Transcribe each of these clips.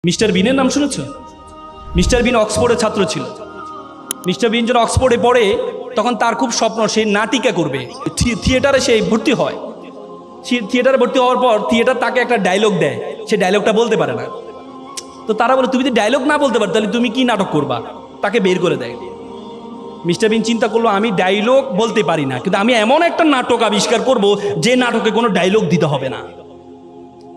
Mister বিনের নাম শুনেছ? Mister বিন অক্সফোর্ডের ছাত্র ছিল। মিস্টার বিন যখন অক্সফোর্ডে পড়ে তখন তার খুব স্বপ্ন সে নাটিকা করবে। থিয়েটারে সে ভর্তি হয়। থিয়েটারে ভর্তি হওয়ার পর থিয়েটার তাকে একটা ডায়লগ দেয়, সে ডায়লগটা বলতে পারে না। তো তারা বলে তুমি যদি ডায়লগ না বলতে পারো তাহলে তুমি কি নাটক করবা? তাকে বের করে দেয়। মিস্টার বিন চিন্তা করলো আমি ডায়লগ বলতে পারি না, কিন্তু আমি এমন একটা নাটক আবিষ্কার করব যে নাটকে কোনো ডায়লগ দিতে হবে না।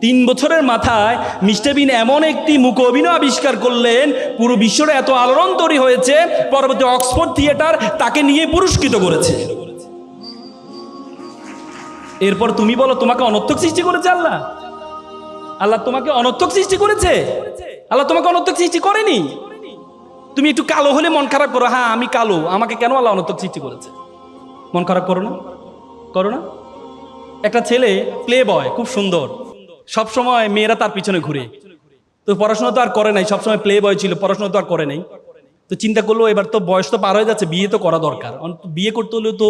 3 বছরের মাথায় মিস্টার বিন এমন একটি মুখ অভিনয় আবিষ্কার করলেন, পুরো বিশ্বরে এত আলোড়ন তৈরি হয়েছে, পরবর্তী অক্সফোর্ড থিয়েটার তাকে নিয়ে পুরস্কৃত করেছে। এরপর তুমি বলো তোমাকে অনর্থক সৃষ্টি করেছে আল্লাহ? আল্লাহ তোমাকে অনর্থক সৃষ্টি করেছে? আল্লাহ তোমাকে অনর্থক সৃষ্টি করেনি। তুমি একটু কালো হলে মন খারাপ করো, হ্যাঁ আমি কালো, আমাকে কেন আল্লাহ অনর্থক সৃষ্টি করেছে? মন খারাপ করো না, করো না? একটা ছেলে প্লে বয়, খুব সুন্দর, সব সময় মেয়েরা তার পিছনে ঘুরে। তো পড়াশোনা তো আর করে নাই, সবসময় প্লে বয় ছিল, পড়াশোনা তো আর করে নাই। তো চিন্তা করলো এবার তো বয়স তো পার হয়ে যাচ্ছে, বিয়ে তো করা দরকার। বিয়ে করতে হলে তো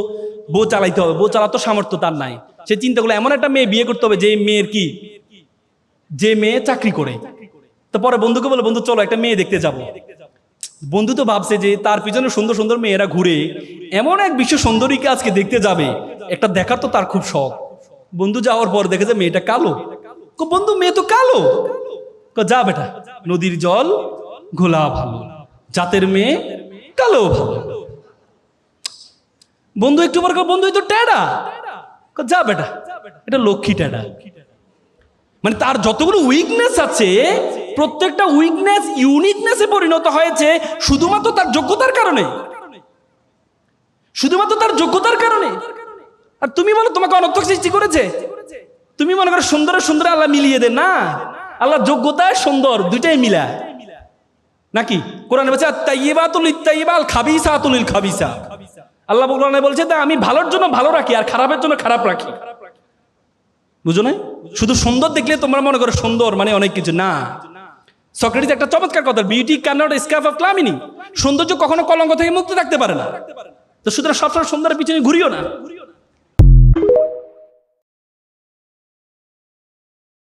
বউ চালাইতে হবে, বউ চালাতো সামর্থ্য তার নাই। সে চিন্তা করলো এমন একটা মেয়ে বিয়ে করতে হবে যে মেয়ের কি, যে মেয়ে চাকরি করে। তো পরে বন্ধুকে বলে বন্ধু চলো একটা মেয়ে দেখতে যাব। বন্ধু তো ভাবছে যে তার পিছনে সুন্দর সুন্দর মেয়েরা ঘুরে, এমন এক বিশ্ব সুন্দরীকে আজকে দেখতে যাবে, একটা দেখার তো তার খুব শখ। বন্ধু যাওয়ার পর দেখে যে মেয়েটা কালো। বন্ধু মেয়ে তো কালো। যা বেটা, নদীর জল ঘোলা ভালো, জাতের মেয়ে কালো ভালো। বন্ধু একটু পর বন্ধু তো টেডা। যা বেটা, এটা লক্ষ্মী টেডা। মানে তার যতগুলো উইকনেস আছে, প্রত্যেকটা উইকনেস ইউনিকনেসে পরিণত হয়েছে শুধুমাত্র তার যোগ্যতার কারণে, শুধুমাত্র তার যোগ্যতার কারণে। আর তুমি বলো তোমাকে অনর্থক সৃষ্টি করেছে? তুমি মনে করো সুন্দরের সুন্দর আল্লাহ মিলিয়ে দেন না, আল্লাহ যোগ্যতায় সুন্দর দুইটাই মিলায় নাকি? কোরআনে বলছে আত-তাইয়্যিবাতুল লিত-তাইয়্যিবাল খাবিসাতুল লিল-খাবিসা। আল্লাহ কোরআনে বলছে যে আমি ভালোর জন্য ভালো রাখি আর খারাপের জন্য খারাপ রাখি। বুঝো না? শুধু সুন্দর দেখলে তোমরা মনে করো সুন্দর মানে অনেক কিছু না। সক্রেটিস একটা চমৎকার কথা, beauty can not escape of calamity. সৌন্দর্য কখনো কলঙ্ক থেকে মুক্ত থাকতে পারে না। তো সুতরাং সবসময় সুন্দরের পিছনে ঘুরিও না।